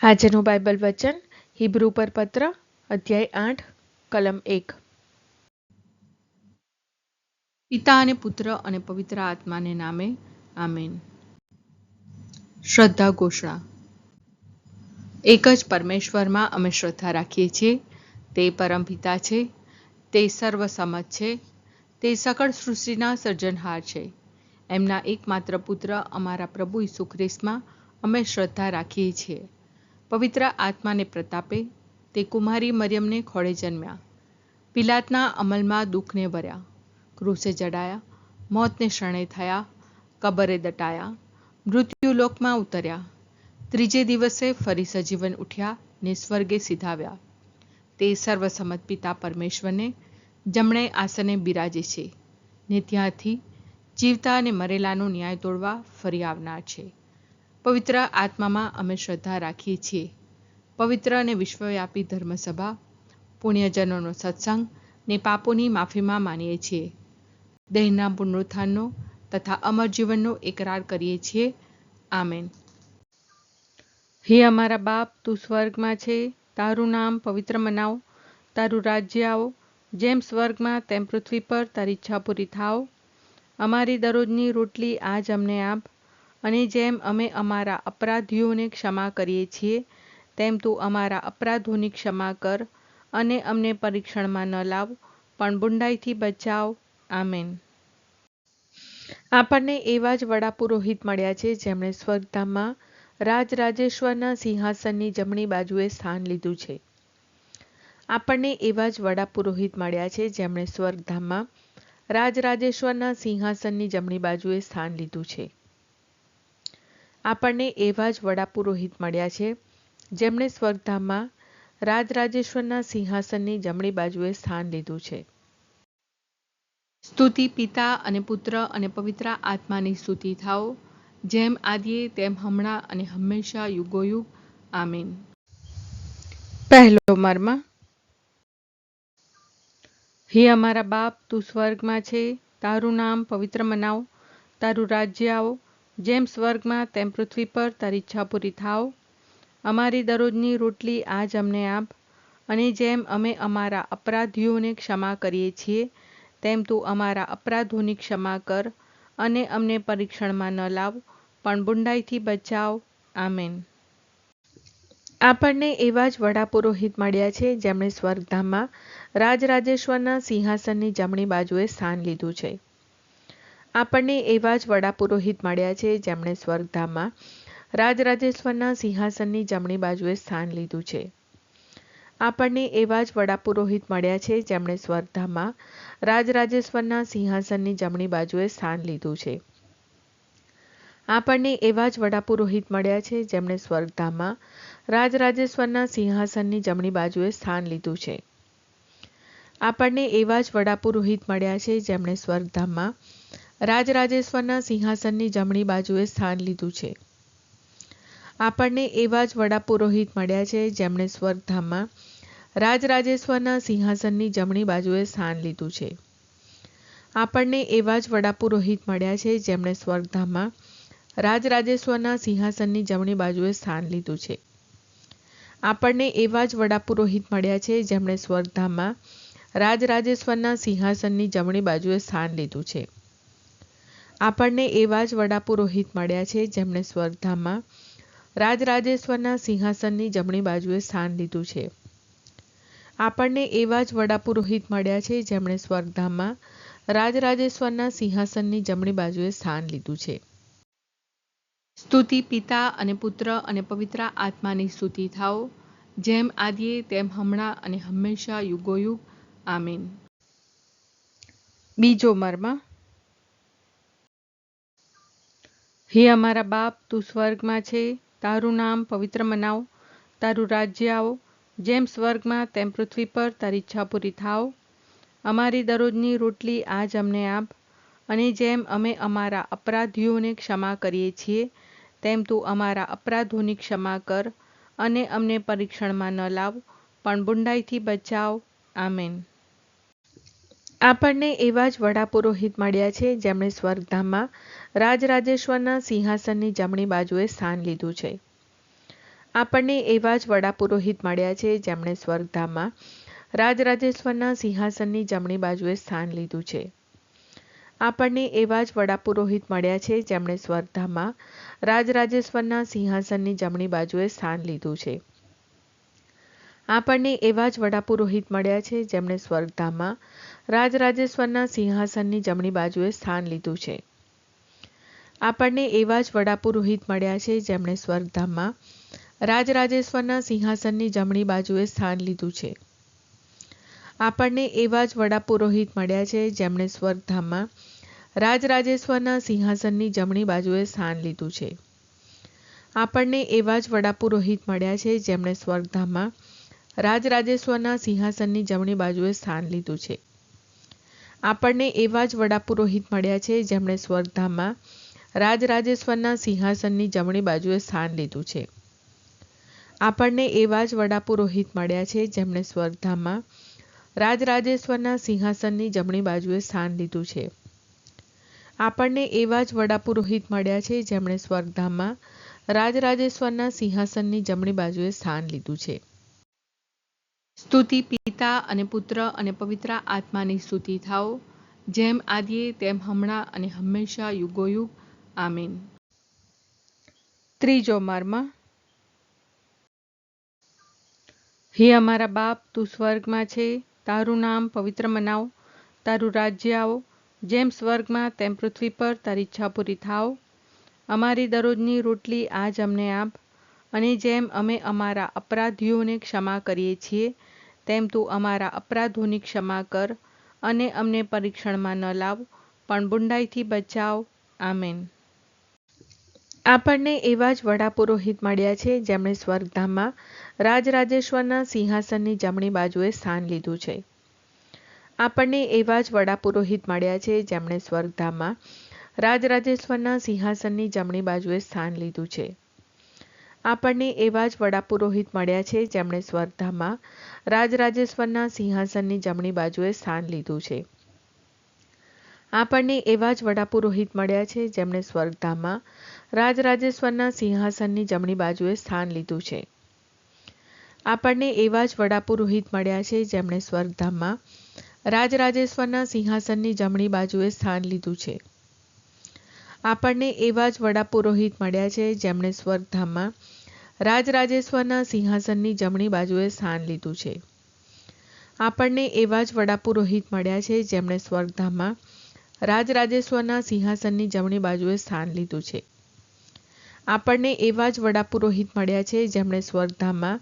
આજનું બાઇબલ વચન હિબ્રુ પર પત્ર અધ્યાય 8 કલમ 1. પિતા અને પુત્ર અને પવિત્ર આત્માને નામે આમેન. શ્રદ્ધા ઘોષણા. એક જ પરમેશ્વરમાં અમે શ્રદ્ધા રાખીએ છીએ. તે પરમપિતા છે, તે સર્વસમત છે, તે સકળ સૃષ્ટિના સર્જનહાર છે. એમના એકમાત્ર પુત્ર અમારા પ્રભુ ઈસુ ખ્રિસ્તમાં અમે શ્રદ્ધા રાખીએ છીએ. પવિત્ર આત્માને પ્રતાપે તે કુમારી મરિયમને ખોળે જન્મ્યા. પિલાતના અમલમાં દુઃખને ભર્યા, ક્રૂસે જડાયા, મોતને શરણે થયા, કબરે દટાયા, મૃત્યુલોકમાં ઉતર્યા, ત્રીજે દિવસે ફરી સજીવન ઉઠ્યા ને સ્વર્ગે સીધાવ્યા. તે સર્વસમત પિતા પરમેશ્વરને જમણે આસને બિરાજે છે ને ત્યાંથી જીવતા અને મરેલાનો ન્યાય તોડવા ફરી આવનાર છે. પવિત્ર આત્મામાં અમે શ્રદ્ધા રાખીએ છીએ. પવિત્ર અને વિશ્વવ્યાપી ધર્મસભા, પુણ્યજનોનો સત્સંગ ને પાપોની માફીમાં માનીએ છીએ. દેહના પુનરુત્થાનનો તથા અમર જીવનનો એકરાર કરીએ છીએ. આમેન. હે અમારા બાપ, તું સ્વર્ગમાં છે, તારું નામ પવિત્ર મનાવ, તારું રાજ્ય આવો, જેમ સ્વર્ગમાં તેમ પૃથ્વી પર તારી ઈચ્છા પૂરી થાવ. અમારી દરરોજની રોટલી આજ અમને આપ, અને જેમ અમે અમારા અપરાધીઓને ક્ષમા કરીએ છીએ તેમ તું અમારા અપરાધોની ક્ષમા કર, અને અમને પરીક્ષણમાં ન લાવ, પણ બુંડાઈથી બચાવ. આમેન. આપણને એવા જ વડા પુરોહિત મળ્યા છે જેમણે સ્વર્ગધામમાં રાજરાજેશ્વરના સિંહાસનની જમણી બાજુએ સ્થાન લીધું છે. આપણને એવા જ વડા પુરોહિત મળ્યા છે જેમણે સ્વર્ગધામમાં રાજરાજેશ્વરના સિંહાસનની જમણી બાજુએ સ્થાન લીધું છે. આપણને એવા જ વડા પુરોહિત મળ્યા છે જેમણે સ્વર્ગધામમાં રાજરાજેશ્વરના સિંહાસનની જમણી બાજુએ સ્થાન લીધું છે. સ્તુતિ પિતા અને પુત્ર અને પવિત્ર આત્માની સ્તુતિ થાઓ, જેમ આદિએ તેમ હમણાં અને હંમેશા યુગોયુગ. આમીન. પહેલો મર્મ. હે અમારા બાપ, તું સ્વર્ગમાં છે, તારું નામ પવિત્ર મનાવ, તારું રાજ્ય આવો, જેમ સ્વર્ગમાં તેમ પૃથ્વી પર તારી ઈચ્છા પૂરી થાવ. અમારી દરરોજની રોટલી આજ અમને આપ, અને જેમ અમે અમારા અપરાધીઓને ક્ષમા કરીએ છીએ તેમ તું અમારા અપરાધોની ક્ષમા કર, અને અમને પરીક્ષણમાં ન લાવ, પણ બુંડાઈથી બચાવ. આમેન. આપણને એવા જ વડા પુરોહિત મળ્યા છે જેમણે સ્વર્ગધામમાં રાજરાજેશ્વરના સિંહાસનની જમણી બાજુએ સ્થાન લીધું છે. આપણને એવા જ વડા પુરોહિત મળ્યા છે જેમણે સ્વર્ગધામમાં રાજરાજેશ્વરના સિંહાસનની જમણી બાજુએ સ્થાન લીધું છે. આપણને એવા જ વડા પુરોહિત મળ્યા છે જેમણે સ્વર્ગધામમાં રાજરાજેશ્વરના સિંહાસનની જમણી બાજુએ સ્થાન લીધું છે. આપણને એવા જ વડા પુરોહિત મળ્યા છે જેમણે સ્વર્ગધામમાં રાજરાજેશ્વરના સિંહાસનની જમણી બાજુએ સ્થાન લીધું છે. આપણને એવા જ વડા પુરોહિત મળ્યા છે જેમણે સ્વર્ગધામમાં રાજરાજેશ્વરના સિંહાસનની જમણી બાજુએ સ્થાન લીધું છે. આપણને એવા જ વડા પુરોહિત મળ્યા છે જેમણે સ્વર્ગધામમાં રાજરાજેશ્વરના સિંહાસનની જમણી બાજુએ સ્થાન લીધું છે. આપણને એવા જ વડા પુરોહિત મળ્યા છે જેમણે સ્વર્ગધામમાં રાજરાજેશ્વરના સિંહાસનની જમણી બાજુએ સ્થાન લીધું છે. આપણને એવા જ વડા પુરોહિત મળ્યા છે જેમણે સ્વર્ગધામમાં રાજરાજેશ્વરના સિંહાસનની જમણી બાજુએ સ્થાન લીધું છે. આપણને એવા જ વડા પુરોહિત મળ્યા છે જેમણે સ્વર્ગધામમાં રાજરાજેશ્વરના સિંહાસનની જમણી બાજુએ સ્થાન લીધું છે. આપણને એવા જ વડા પુરોહિત મળ્યા છે જેમણે સ્વર્ગધામમાં રાજરાજેશ્વરના સિંહાસનની જમણી બાજુએ સ્થાન લીધું છે. સ્તુતિ પિતા અને પુત્ર અને પવિત્ર આત્માની સ્તુતિ થાઓ, જેમ આદિએ તેમ હમણાં અને હંમેશા યુગોયુગ. આમીન. બીજો મર્મ. હે અમારા બાપ, તું સ્વર્ગમાં છે, તારું નામ પવિત્ર મનાવ, તારું રાજ્ય આવો, જેમ સ્વર્ગમાં તેમ પૃથ્વી પર તારી ઈચ્છા પૂરી થાવ. અમારી દરરોજની રોટલી આજ અમને આપ, અને જેમ અમે અમારા અપરાધીઓને ક્ષમા કરીએ છીએ તેમ તું અમારા અપરાધોની ક્ષમા કર, અને અમને પરીક્ષણમાં ન લાવ, પણ બુંડાઈથી બચાવ. આમેન. આપણને એવા જ વડા પુરોહિત મળ્યા છે જેમણે સ્વર્ગધામમાં રાજરાજેશ્વરના સિંહાસનની જમણી બાજુએ સ્થાન લીધું છે. આપણને એવા જ વડા પુરોહિત મળ્યા છે જેમણે સ્વર્ગધામમાં રાજરાજેશ્વરના સિંહાસનની જમણી બાજુએ સ્થાન લીધું છે. આપણને એવા જ વડા પુરોહિત મળ્યા છે જેમણે સ્વર્ગધામમાં રાજરાજેશ્વરના સિંહાસનની જમણી બાજુએ સ્થાન લીધું છે. આપણને એવા જ વડા પુરોહિત મળ્યા છે જેમણે સ્વર્ગધામમાં રાજરાજેશ્વરના સિંહાસનની જમણી બાજુએ સ્થાન લીધું છે. આપણને એવા જ વડા પુરોહિત મળ્યા છે જેમણે સ્વર્ગધામમાં રાજરાજેશ્વરના સિંહાસનની જમણી બાજુએ સ્થાન લીધું છે. આપણને એવા જ વડા પુરોહિત મળ્યા છે જેમણે સ્વર્ગધામમાં રાજરાજેશ્વરના સિંહાસનની જમણી બાજુએ સ્થાન લીધું છે. આપણને એવા જ વડા પુરોહિત મળ્યા છે જેમણે સ્વર્ગધામમાં રાજરાજેશ્વરના સિંહાસનની જમણી બાજુએ સ્થાન લીધું છે. આપણને એવા જ વડા પુરોહિત મળ્યા છે જેમણે સ્વર્ગધામમાં રાજરાજેશ્વરના સિંહાસનની જમણી બાજુએ સ્થાન લીધું છે. આપણને એવા જ વડા પુરોહિત મળ્યા છે જેમણે સ્વર્ગધામમાં રાજરાજેશ્વરના સિંહાસનની જમણી બાજુએ સ્થાન લીધું છે. આપણને એવા જ વડા પુરોહિત મળ્યા છે જેમણે સ્વર્ગધામમાં રાજરાજેશ્વરના સિંહાસનની જમણી બાજુએ સ્થાન લીધું છે. સ્તુતિ પિતા અને પુત્ર અને પવિત્ર આત્માની સ્તુતિ થાઓ, જેમ આદિએ તેમ હમણાં અને હંમેશા યુગોયુગ. આમીન. ત્રીજો મર્મ. હે અમારા બાપ, તું સ્વર્ગમાં છે, તારું નામ પવિત્ર મનાવ, તારું રાજ્ય આવો, જેમ સ્વર્ગમાં તેમ પૃથ્વી પર તારી ઈચ્છા પૂરી થાવ. અમારી દરરોજની રોટલી આજ અમને આપ, અને જેમ અમે અમારા અપરાધીઓને ક્ષમા કરીએ છીએ તેમ તું અમારા અપરાધોની ક્ષમા કર, અને અમને પરીક્ષણમાં ન લાવ, પણ બુંડાઈથી બચાવ. આમેન. આપણને એવા જ વડા પુરોહિત મળ્યા છે જેમણે સ્વર્ગધામમાં રાજરાજેશ્વરના સિંહાસનની જમણી બાજુએ સ્થાન લીધું છે. આપણને એવા જ વડા પુરોહિત મળ્યા છે જેમણે સ્વર્ગધામમાં રાજરાજેશ્વરના સિંહાસનની જમણી બાજુએ સ્થાન લીધું છે. આપણને એવા જ વડા પુરોહિત મળ્યા છે જેમણે સ્વર્ગધામમાં રાજરાજેશ્વરના સિંહાસનની જમણી બાજુએ સ્થાન લીધું છે. આપણને એવા જ વડા પુરોહિત મળ્યા છે જેમણે સ્વર્ગધામમાં રાજરાજેશ્વરના સિંહાસનની જમણી બાજુએ સ્થાન લીધું છે. આપણને એવા જ વડા પુરોહિત મળ્યા છે જેમણે સ્વર્ગધામમાં રાજરાજેશ્વરના સિંહાસનની જમણી બાજુએ સ્થાન લીધું છે. આપણને એવા જ વડા પુરોહિત મળ્યા છે જેમણે સ્વર્ગધામમાં રાજરાજેશ્વરના સિંહાસનની જમણી બાજુએ સ્થાન લીધું છે. આપણને એવા જ વડા પુરોહિત મળ્યા છે જેમણે સ્વર્ગધામમાં રાજરાજેશ્વરના સિંહાસનની જમણી બાજુએ સ્થાન લીધું છે. આપણને એવા જ વડા પુરોહિત મળ્યા છે જેમણે સ્વર્ગધામમાં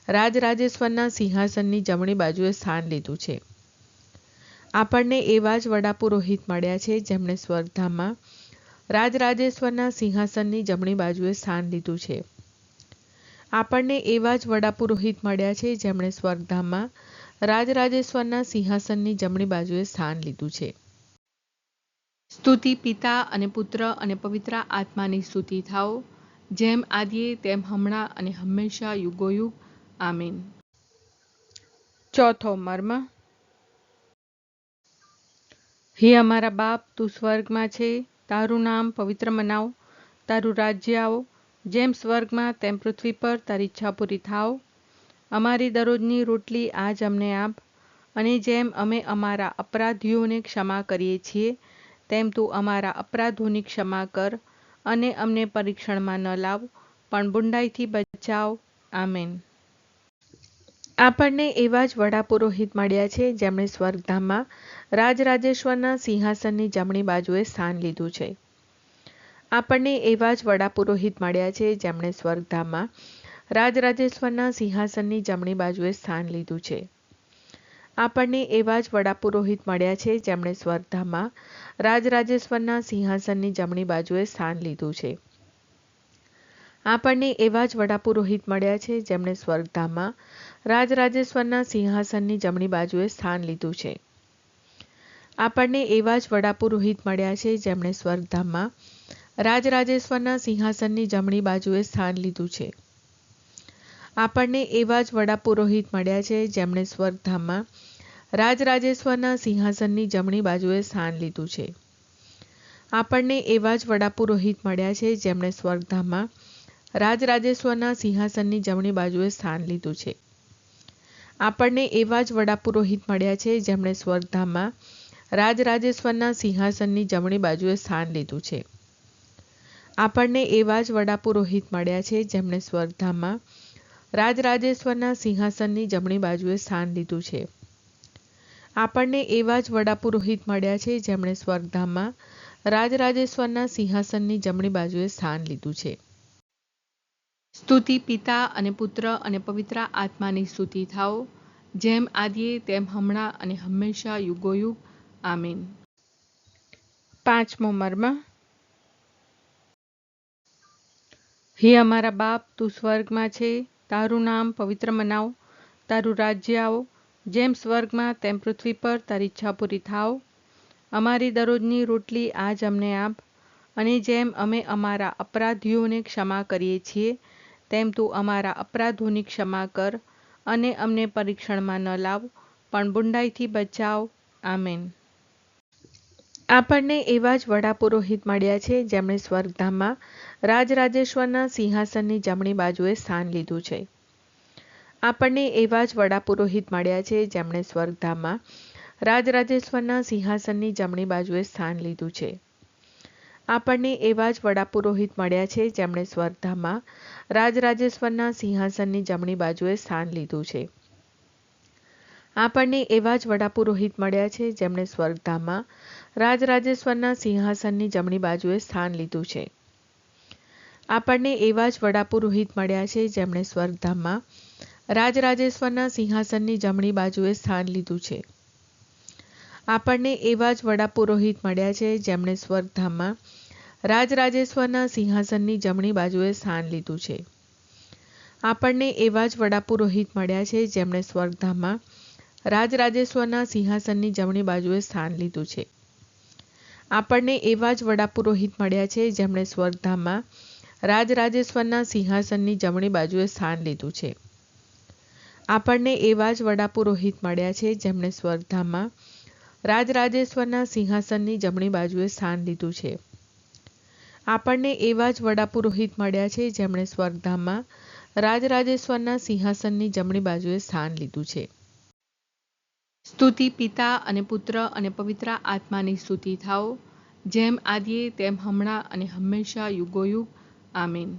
રાજરાજેશ્વરના સિંહાસનની જમણી બાજુએ સ્થાન લીધું છે. આપણને એવા જ વડા પુરોહિત મળ્યા છે જેમણે સ્વર્ગધામમાં રાજરાજેશ્વરના સિંહાસનની જમણી બાજુએ સ્થાન લીધું છે. આપણને એવા જ વડા પુરોહિત મળ્યા છે જેમણે સ્વર્ગધામમાં રાજરાજેશ્વરના સિંહાસનની જમણી બાજુએ સ્થાન લીધું છે. સ્તુતિ પિતા અને પુત્ર અને પવિત્ર આત્માની સ્તુતિ થાઓ, જેમ આદિએ તેમ હમણાં અને હંમેશા યુગોયુગ. આમીન. ચોથો મર્મ. હે અમારા બાપ, તું સ્વર્ગમાં છે, તારું નામ પવિત્ર મનાવ, તારું રાજ્ય આવો, જેમ સ્વર્ગમાં તેમ પૃથ્વી પર તારી ઈચ્છા પૂરી થાવ. અમારી દરરોજની રોટલી આજ અમને આપ, અને જેમ અમે અમારા અપરાધીઓને ક્ષમા કરીએ છીએ તેમ તું અમારા અપરાધોની ક્ષમા કર, અને અમને પરીક્ષણમાં ન લાવ, પણ બુંડાઈથી બચાવ. આમેન. આપણને એવા જ વડા પુરોહિત મળ્યા છે જેમણે સ્વર્ગધામમાં રાજરાજેશ્વરના સિંહાસનની જમણી બાજુએ સ્થાન લીધું છે. આપણને એવા જ વડા પુરોહિત મળ્યા છે જેમણે સ્વર્ગધામમાં રાજરાજેશ્વરના સિંહાસનની જમણી બાજુએ સ્થાન લીધું છે. આપણને એવા જ વડા પુરોહિત મળ્યા છે જેમણે સ્વર્ગધામમાં રાજરાજેશ્વરના સિંહાસનની જમણી બાજુએ સ્થાન લીધું છે. આપણને એવા જ વડા પુરોહિત મળ્યા છે જેમણે સ્વર્ગધામમાં રાજરાજેશ્વરના સિંહાસનની જમણી બાજુએ સ્થાન લીધું છે. આપણને એવા જ વડા પુરોહિત મળ્યા છે જેમણે સ્વર્ગધામમાં રાજરાજેશ્વરના સિંહાસનની જમણી બાજુએ સ્થાન લીધું છે. આપણને એવા જ વડા પુરોહિત મળ્યા છે જેમણે સ્વર્ગધામમાં રાજરાજેશ્વરના સિંહાસનની જમણી બાજુએ સ્થાન લીધું છે. આપણને એવા જ વડા પુરોહિત મળ્યા છે જેમણે સ્વર્ગધામમાં રાજરાજેશ્વરના સિંહાસનની જમણી બાજુએ સ્થાન લીધું છે. આપણને એવા જ વડાપુરોહિત મળ્યા છે જેમણે સ્વર્ગધામમાં રાજરાજેશ્વરના સિંહાસનની જમણી બાજુએ સ્થાન લીધું છે. આપણને એવા જ વડાપુરોહિત મળ્યા છે જેમણે સ્વર્ગધામમાં રાજરાજેશ્વરના સિંહાસનની જમણી બાજુએ સ્થાન લીધું છે. આપણને એવા જ વડાપુરોહિત મળ્યા છે જેમણે સ્વર્ગધામમાં રાજરાજેશ્વરના સિંહાસનની જમણી બાજુએ સ્થાન લીધું છે. સ્તુતિ પિતા અને પુત્ર અને પવિત્ર આત્માની સ્તુતિ થાઓ, જેમ આદિએ તેમ હમણાં અને હંમેશા યુગોયુગ. આમીન. પાંચમો મર્મ. હે અમારા બાપ, તું સ્વર્ગમાં છે, તારું નામ પવિત્ર મનાવ, તારું રાજ્ય આવો, જેમ સ્વર્ગમાં તેમ પૃથ્વી પર તારી ઈચ્છા પૂરી થાવ. અમારી દરરોજની રોટલી આજ અમને આપ, અને જેમ અમે અમારા અપરાધીઓને ક્ષમા કરીએ છીએ તેમ તું અમારા અપરાધોની ક્ષમા કર, અને અમને પરીક્ષણમાં ન લાવ, પણ બુંડાઈથી બચાવ. આમેન. આપણને એવા જ વડાપુરોહિત મળ્યા છે જેમણે સ્વર્ગધામમાં રાજરાજેશ્વરના સિંહાસનની જમણી બાજુએ સ્થાન લીધું છે. આપણને એવા જ વડાપુરોહિત મળ્યા છે જેમણે સ્વર્ગધામમાં રાજરાજેશ્વરના સિંહાસનની જમણી બાજુએ સ્થાન લીધું છે. આપણને એવા જ વડાપુરોહિત મળ્યા છે જેમણે સ્વર્ગધામમાં રાજરાજેશ્વરના સિંહાસનની જમણી બાજુએ સ્થાન લીધું છે. આપણને એવા જ વડાપુરોહિત મળ્યા છે જેમણે સ્વર્ગધામમાં રાજરાજેશ્વરના સિંહાસનની જમણી બાજુએ સ્થાન લીધું છે. આપણને એવા જ વડાપુરોહિત મળ્યા છે જેમણે સ્વર્ગધામમાં રાજરાજેશ્વરના સિંહાસનની જમણી બાજુએ સ્થાન લીધું છે. આપણને એવા જ વડાપુરોહિત મળ્યા છે જેમણે સ્વર્ગધામમાં રાજરાજેશ્વરના સિંહાસનની જમણી બાજુએ સ્થાન લીધું છે. આપણને એવા જ વડાપુરોહિત મળ્યા છે જેમણે સ્વર્ગધામમાં રાજરાજેશ્વરના સિંહાસનની જમણી બાજુએ સ્થાન લીધું છે. આપણને એવા જ વડાપુરોહિત મળ્યા છે જેમણે સ્વર્ગધામમાં રાજરાજેશ્વરના સિંહાસનની જમણી બાજુએ સ્થાન લીધું છે. આપણને એવા જ વડાપુરોહિત મળ્યા છે જેમણે સ્વર્ગધામમાં રાજરાજેશ્વરના સિંહાસનની જમણી બાજુએ સ્થાન લીધું છે. આપણને એવા જ વડાપુરોહિત મળ્યા છે જેમણે સ્વર્ગધામમાં રાજરાજેશ્વરના સિંહાસનની જમણી બાજુએ સ્થાન લીધું છે. સ્તુતિ પિતા અને પુત્ર અને પવિત્ર આત્માની સ્તુતિ થાઓ, જેમ આદિએ તેમ હમણાં અને હંમેશા યુગોયુગ. આમીન.